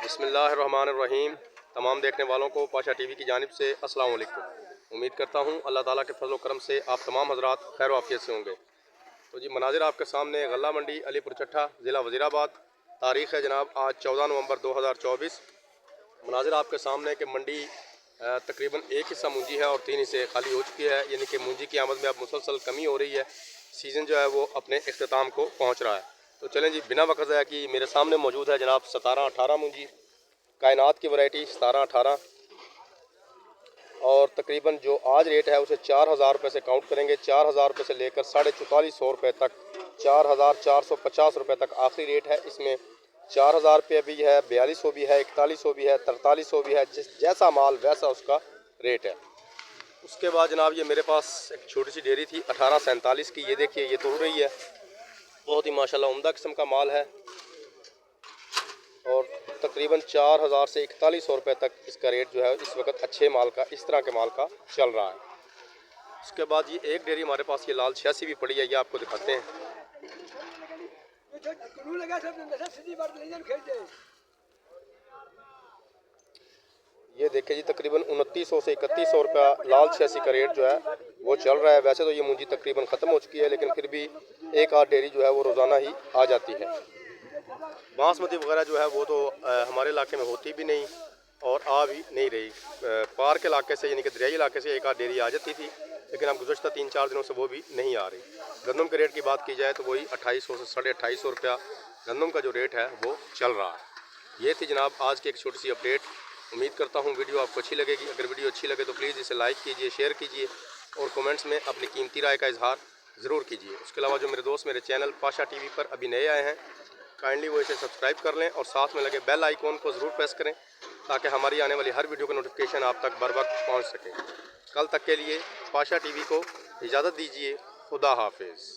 बिस्मिल्लाहिर्रहमानिर्रहीम। तमाम देखने वालों को पाशा टीवी की जानिब से अस्सलाम वालेकुम। उम्मीद करता हूँ अल्लाह ताला के फजल करम से आप तमाम हजरात खैर वाफियत से होंगे। तो जी मनाजिर आपके सामने गल्ला मंडी अलीपुर चट्ठा ज़िला वज़ीराबाद। तारीख़ है जनाब आज 14 नवंबर 2024। मनाजिर आपके सामने कि मंडी तकरीबन एक हिस्सा मूंजी है और 3 हिस्से खाली हो चुकी है, यानी कि मूंजी की आमद में अब मुसलसल कमी हो रही है। सीज़न जो है वो अपने अख्ताम को पहुँच रहा है। तो चलें जी बिना वक्त ज़ाया कि मेरे सामने मौजूद है जनाब 17-18 मूंजी कायनात की वैरायटी 17-18, और तकरीबन जो आज रेट है उसे 4000 रुपये से काउंट करेंगे। 4000 रुपये से लेकर 4450 रुपये तक, 4450 रुपये तक आखिरी रेट है। इसमें 4000 रुपये भी है, 4200 भी है, 4100 भी है, 4300 भी है। जैसा माल वैसा उसका रेट है। उसके बाद जनाब ये मेरे पास एक छोटी सी डेयरी थी 1847 की, ये देखिए ये तोड़ रही है। बहुत ही माशाल्लाह उम्दा किस्म का माल है और तकरीबन 4000 से 4100 रुपये तक इसका रेट जो है इस वक्त अच्छे माल का, इस तरह के माल का चल रहा है। उसके बाद ये एक डेयरी हमारे पास ये लाल 86 भी पड़ी है, ये आपको दिखाते हैं। ये देखिए जी तकरीबन 2900 से 3100 रुपया लाल 86 का रेट जो है वो चल रहा है। वैसे तो ये मूंजी तकरीबन ख़त्म हो चुकी है, लेकिन फिर भी एक आध डेयरी जो है वो रोज़ाना ही आ जाती है। बासमती वगैरह जो है वो तो हमारे इलाके में होती भी नहीं और आ भी नहीं रही। पार के इलाके से यानी कि दरियाई इलाके से एक आध डेयरी आ जाती थी, लेकिन अब गुज़श्ता 3-4 दिनों से वो भी नहीं आ रही। गंदम के रेट की बात की जाए तो वही 2800 से 2850 रुपया गंदम का जो रेट है वो चल रहा है। ये थी जनाब आज की एक छोटी सी अपडेट। उम्मीद करता हूँ वीडियो आपको अच्छी लगेगी। अगर वीडियो अच्छी लगे तो प्लीज़ इसे लाइक कीजिए, शेयर कीजिए और कमेंट्स में अपनी कीमती राय का इजहार ज़रूर कीजिए। उसके अलावा जो मेरे दोस्त मेरे चैनल पाशा टीवी पर अभी नए आए हैं, काइंडली वो इसे सब्सक्राइब कर लें और साथ में लगे बेल आइकॉन को ज़रूर प्रेस करें ताकि हमारी आने वाली हर वीडियो का नोटिफिकेशन आप तक बर वक्त पहुँच सके। कल तक के लिए पाशा टीवी को इजाज़त दीजिए। खुदा हाफिज़।